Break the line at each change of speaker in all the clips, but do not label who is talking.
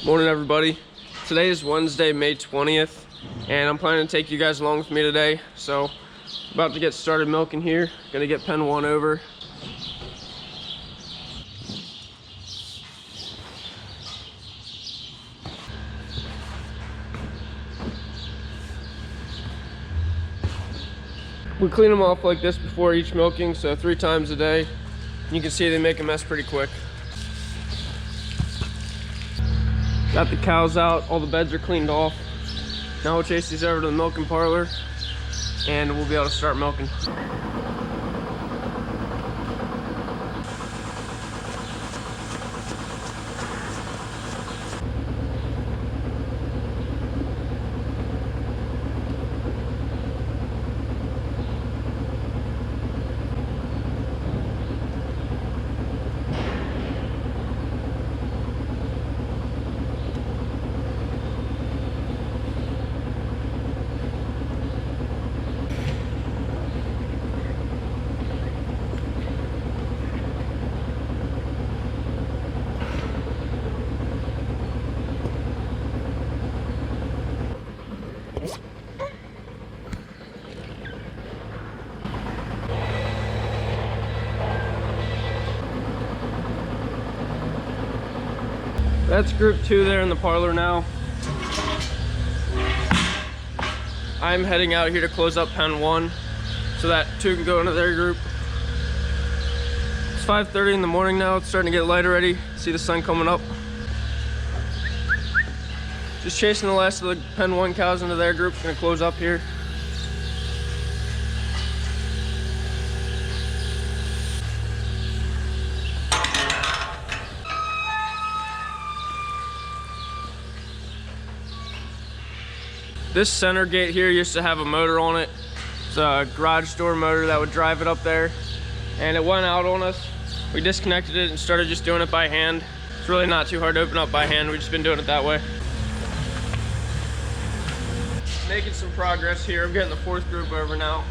Morning everybody. Today is Wednesday, May 20th, and I'm planning to take you guys along with me today. So, about to get started milking here. Gonna get pen 1 over. We clean them off like this before each milking, so 3 times a day. You can see they make a mess pretty quick. Got the cows out, all the beds are cleaned off. Now we'll chase these over to the milking parlor and we'll be able to start milking. That's group 2 there in the parlor now. I'm heading out here to close up pen 1 so that 2 can go into their group. It's 5:30 in the morning now. It's starting to get light already. See the sun coming up. Just chasing the last of the pen 1 cows into their group. Gonna close up here. This center gate here used to have a motor on it. It's a garage door motor that would drive it up there. And it went out on us. We disconnected it and started just doing it by hand. It's really not too hard to open up by hand. We've just been doing it that way. Making some progress here. I'm getting the 4th group over now.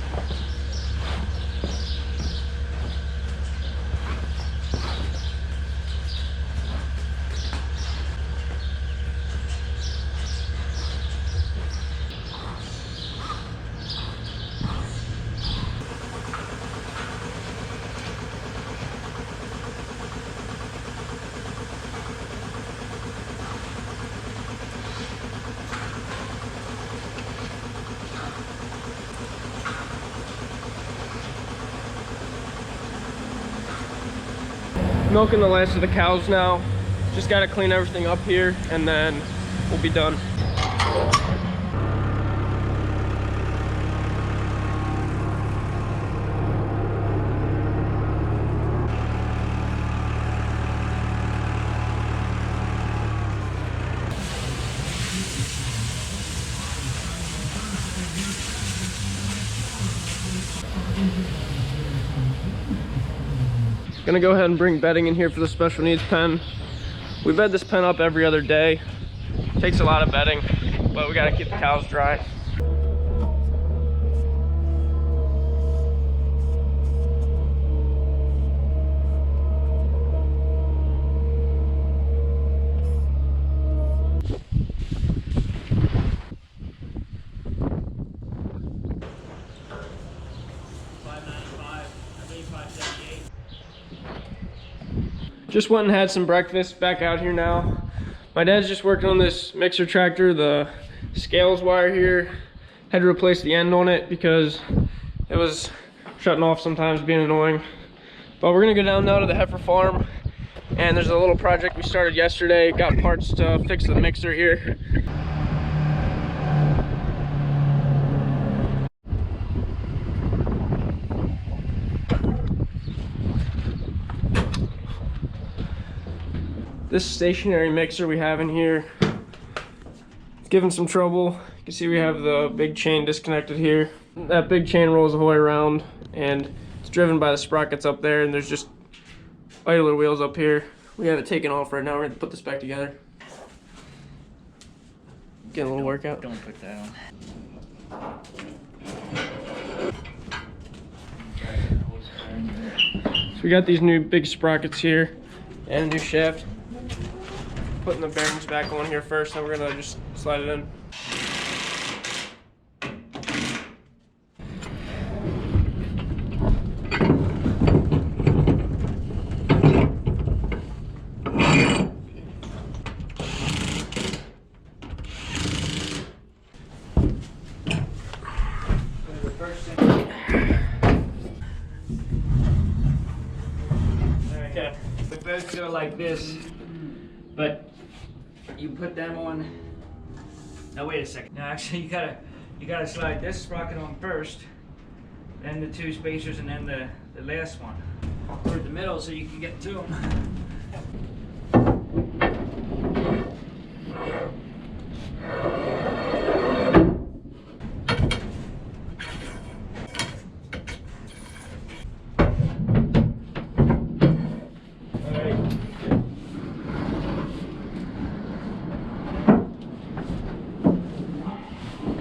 Milking the last of the cows now. Just got to clean everything up here and then we'll be done. Gonna go ahead and bring bedding in here for the special needs pen. We bed this pen up every other day. Takes a lot of bedding, but we gotta keep the cows dry. Just went and had some breakfast, back out here now. My dad's just working on this mixer tractor, the scales wire here. Had to replace the end on it because it was shutting off sometimes, being annoying. But we're gonna go down now to the heifer farm, and there's a little project we started yesterday. Got parts to fix the mixer here. This stationary mixer we have in here, it's giving some trouble. You can see we have the big chain disconnected here. That big chain rolls the whole way around and it's driven by the sprockets up there, and there's just idler wheels up here. We have it taken off right now. We're gonna put this back together. Get a little workout.
Don't put that on.
So we got these new big sprockets here and a new shaft. putting the bearings back on here first, then we're gonna just slide it in.
Okay. We both go like this, but you put them on. Now wait a second. Now actually you gotta slide this sprocket on first, then the two spacers, and then the last one toward the middle so you can get to them.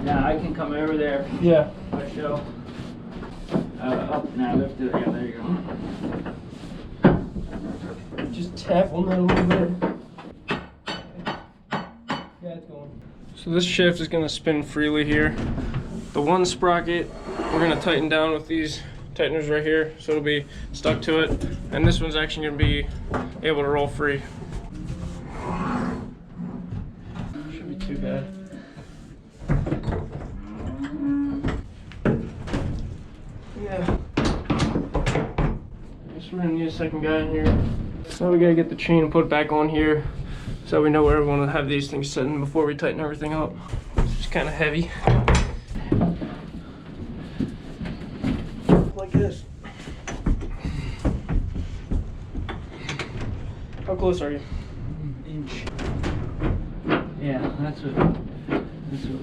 Now I can come over there.
Yeah.
I show. Up now, lift it. Yeah, there you go.
Just tap on that a little bit. Yeah, it's going. So this shift is gonna spin freely here. The one sprocket, we're gonna tighten down with these tighteners right here, so it'll be stuck to it. And this one's actually gonna be able to roll free. Shouldn't be too bad. Yeah. Guess we're gonna need a second guy in here. So we gotta get the chain and put it back on here so we know where we want to have these things sitting before we tighten everything up. It's kind of heavy. Like this. How close are you?
Inch. Yeah, that's what we need.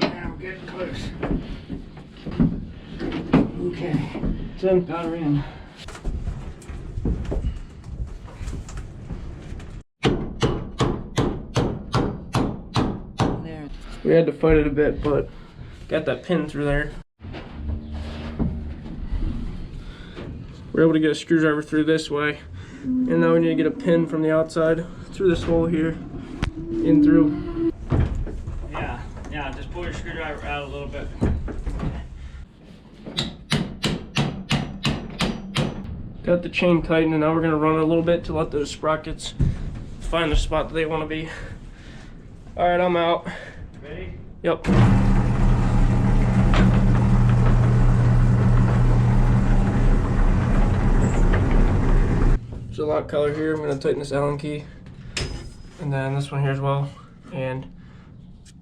Now we're getting close. Okay.
It's in.
Got her in. There.
We had to fight it a bit, but got that pin through there. We're able to get a screwdriver through this way. And now we need to get a pin from the outside through this hole here, in through.
Yeah, just pull your screwdriver out a little bit.
Got the chain tightened, and now we're gonna run it a little bit to let those sprockets find the spot that they want to be. All right, I'm out.
Ready?
Yep. There's a lock color here. I'm gonna tighten this Allen key, and then this one here as well, and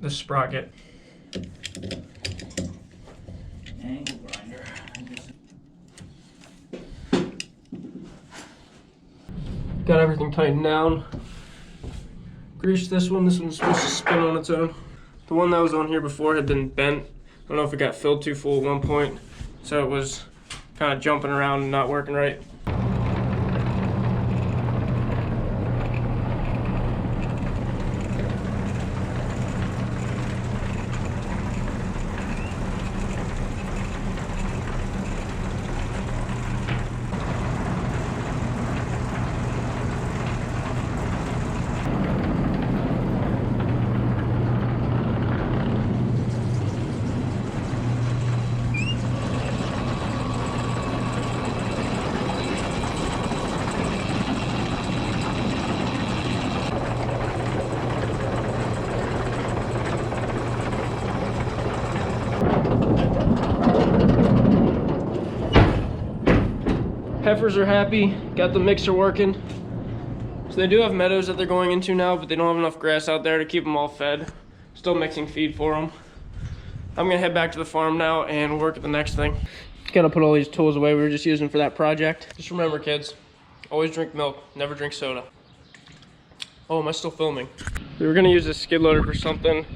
this sprocket.
Angle grinder.
Got everything tightened down. Greased this one. This one's supposed to spin on its own. The one that was on here before had been bent. I don't know if it got filled too full at one point, so it was kind of jumping around and not working right. Heifers are happy, got the mixer working. So they do have meadows that they're going into now, but they don't have enough grass out there to keep them all fed. Still mixing feed for them. I'm gonna head back to the farm now and work at the next thing. Gotta put all these tools away we were just using for that project. Just remember, kids, always drink milk, never drink soda. Oh, am I still filming? We were gonna use this skid loader for something.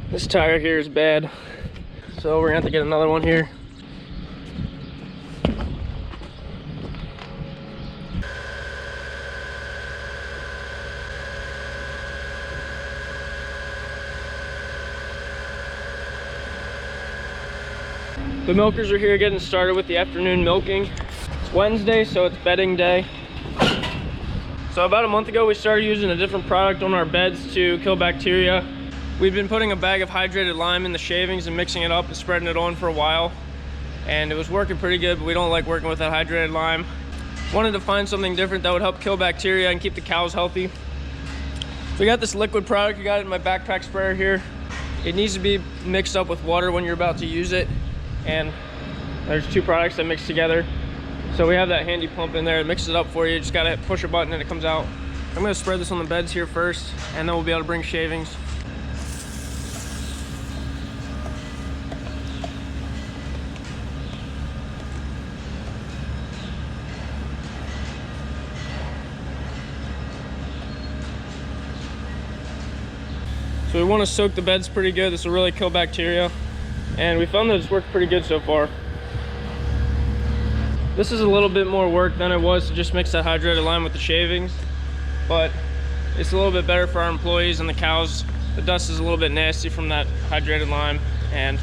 This tire here is bad, so we're gonna have to get another one here. The milkers are here getting started with the afternoon milking. It's Wednesday, so it's bedding day. So about a month ago, we started using a different product on our beds to kill bacteria. We've been putting a bag of hydrated lime in the shavings and mixing it up and spreading it on for a while. And it was working pretty good, but we don't like working with that hydrated lime. Wanted to find something different that would help kill bacteria and keep the cows healthy. So we got this liquid product. I got it in my backpack sprayer here. It needs to be mixed up with water when you're about to use it. And there's two products that mix together. So we have that handy pump in there. It mixes it up for you. You just gotta push a button and it comes out. I'm gonna spread this on the beds here first, and then we'll be able to bring shavings. So we want to soak the beds pretty good. This will really kill bacteria. And we found that it's worked pretty good so far. This is a little bit more work than it was to just mix that hydrated lime with the shavings. But it's a little bit better for our employees and the cows. The dust is a little bit nasty from that hydrated lime. And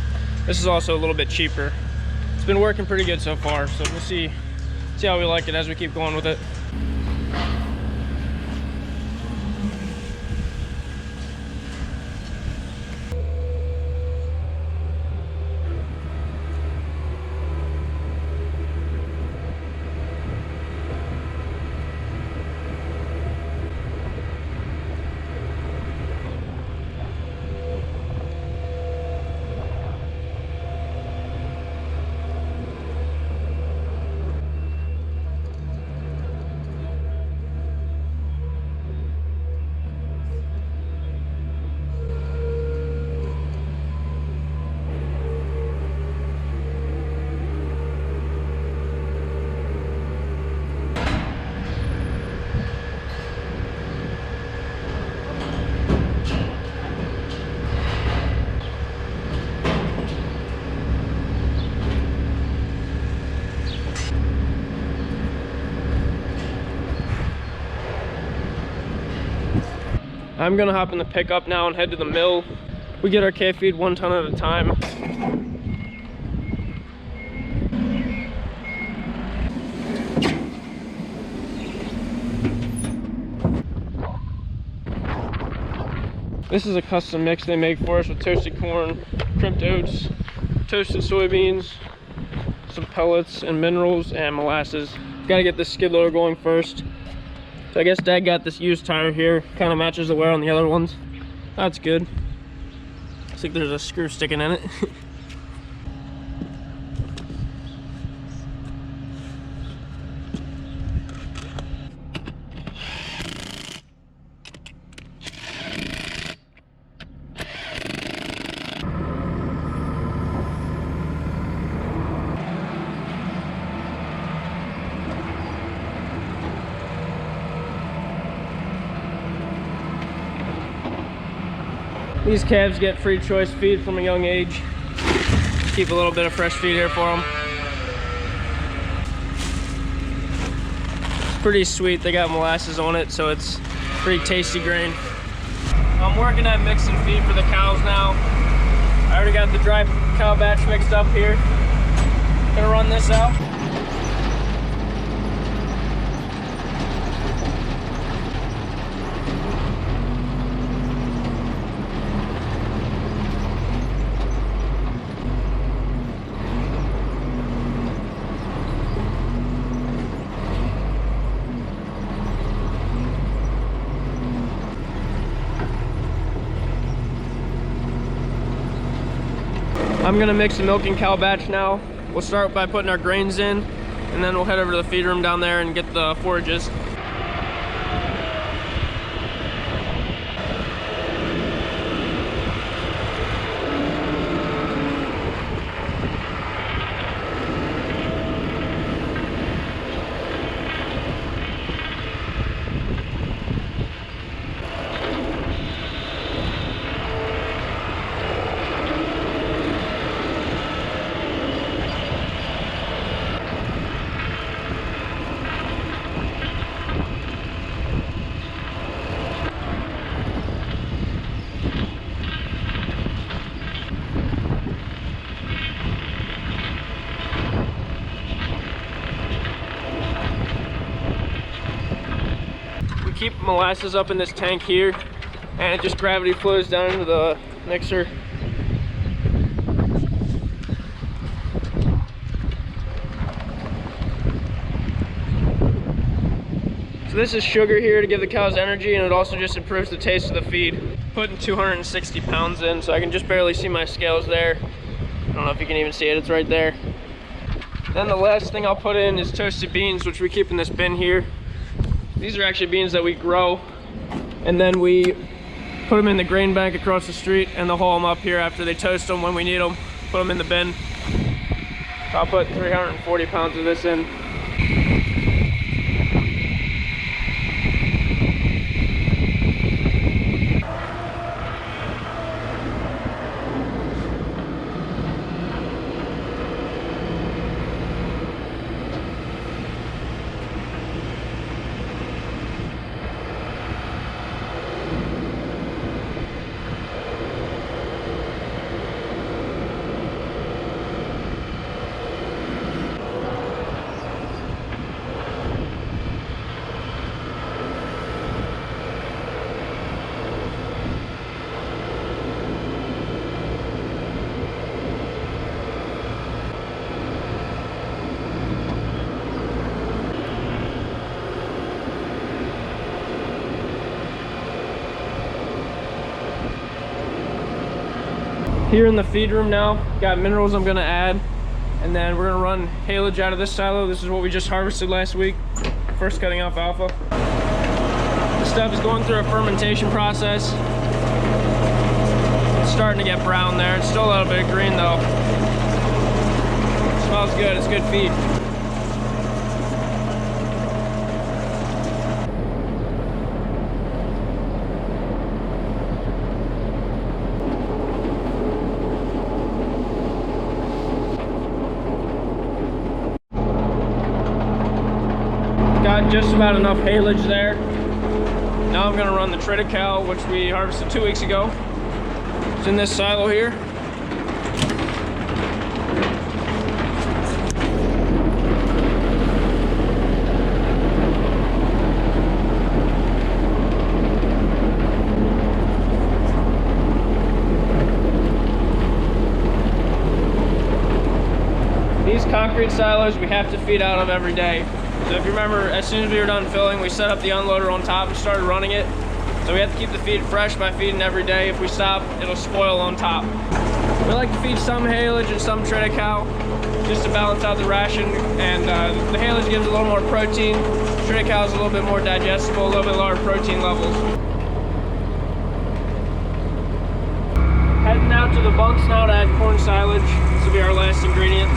this is also a little bit cheaper. It's been working pretty good so far. So we'll see how we like it as we keep going with it. I'm gonna hop in the pickup now and head to the mill. We get our K-feed 1 ton at a time. This is a custom mix they make for us with toasted corn, crimped oats, toasted soybeans, some pellets and minerals, and molasses. Gotta get this skid loader going first. So I guess Dad got this used tire here. Kind of matches the wear on the other ones. That's good. Looks like there's a screw sticking in it. These calves get free choice feed from a young age. Keep a little bit of fresh feed here for them. It's pretty sweet. They got molasses on it, so it's pretty tasty grain. I'm working at mixing feed for the cows now. I already got the dry cow batch mixed up here. Gonna run this out. I'm gonna mix the milking cow batch now. We'll start by putting our grains in, and then we'll head over to the feed room down there and get the forages. keep molasses up in this tank here, and it just gravity flows down into the mixer. So this is sugar here to give the cows energy, and it also just improves the taste of the feed. Putting 260 pounds in, so I can just barely see my scales there. I don't know if you can even see it, it's right there. Then the last thing I'll put in is toasted beans, which we keep in this bin here. These are actually beans that we grow, and then we put them in the grain bank across the street, and they'll haul them up here after they toast them when we need them, put them in the bin. So I'll put 340 pounds of this in. Here in the feed room now, got minerals I'm gonna add, and then we're gonna run haylage out of this silo. This is what we just harvested last week, first cutting alfalfa. This stuff is going through a fermentation process. It's starting to get brown there. It's still a little bit green though. It smells good, it's good feed. Got just about enough haylage there. Now I'm gonna run the triticale, which we harvested 2 weeks ago. It's in this silo here. These concrete silos we have to feed out of every day. So if you remember, as soon as we were done filling, we set up the unloader on top and started running it. So we have to keep the feed fresh by feeding every day. If we stop, it'll spoil on top. We like to feed some haylage and some triticale just to balance out the ration. And the haylage gives a little more protein. Triticale is a little bit more digestible, a little bit lower protein levels. Heading out to the bunks now to add corn silage. This will be our last ingredient.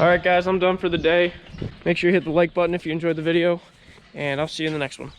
All right, guys, I'm done for the day. Make sure you hit the like button if you enjoyed the video, and I'll see you in the next one.